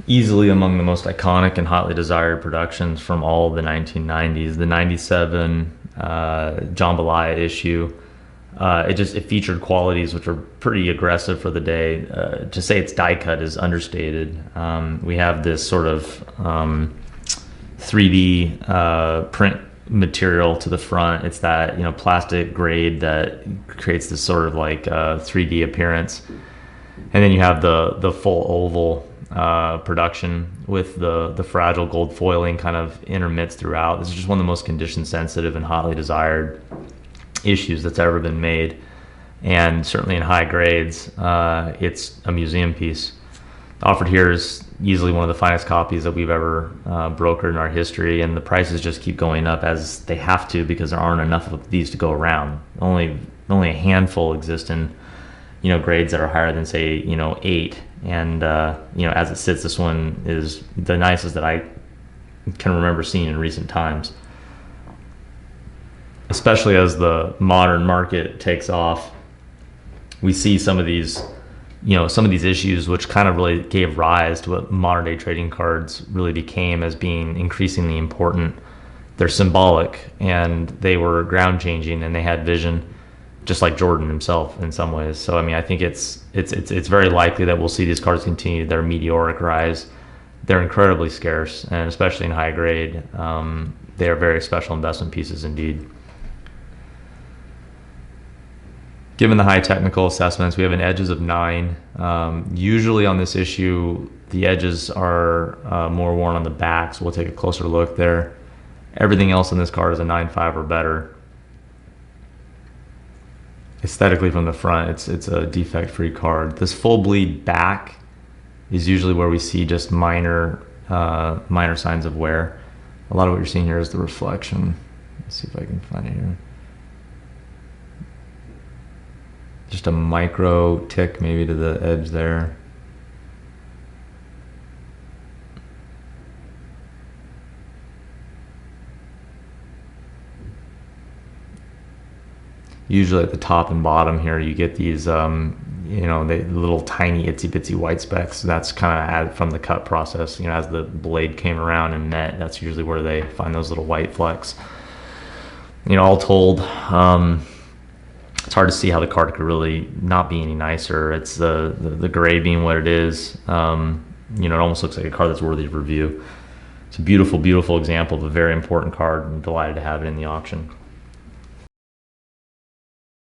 Easily among the most iconic and hotly desired productions from all of the 1990s. The 97 Jambalaya issue, it featured qualities which are pretty aggressive for the day. To say it's die cut is understated. We have this sort of 3D print material to the front. It's that plastic grade that creates this sort of like 3D appearance, and then you have the full oval production with the fragile gold foiling kind of intermits throughout. This is just one of the most condition sensitive and hotly desired issues that's ever been made, and certainly in high grades, it's a museum piece. Offered here is easily one of the finest copies that we've ever brokered in our history, and the prices just keep going up as they have to because there aren't enough of these to go around. Only a handful exist in grades that are higher than say 8, and as it sits, this one is the nicest that I can remember seeing in recent times, especially as the modern market takes off. We see some of these issues which kind of really gave rise to what modern day trading cards really became as being increasingly important. They're symbolic, and they were ground changing, and they had vision, just like Jordan himself in some ways. So I mean, I think it's very likely that we'll see these cards continue their meteoric rise. They're incredibly scarce, and especially in high grade, they are very special investment pieces indeed. Given the high technical assessments, we have an edges of 9. Usually on this issue, the edges are more worn on the back, so we'll take a closer look there. Everything else on this card is a 9.5 or better. Aesthetically from the front, it's a defect-free card. This full bleed back is usually where we see just minor signs of wear. A lot of what you're seeing here is the reflection. Let's see if I can find it here. Just a micro tick maybe to the edge there. Usually at the top and bottom here, you get these, the little tiny itsy bitsy white specks. That's kind of from the cut process. As the blade came around and met, that's usually where they find those little white flecks. All told, it's hard to see how the card could really not be any nicer. It's the gray being what it is. It almost looks like a card that's worthy of review. It's a beautiful, beautiful example of a very important card. I'm delighted to have it in the auction.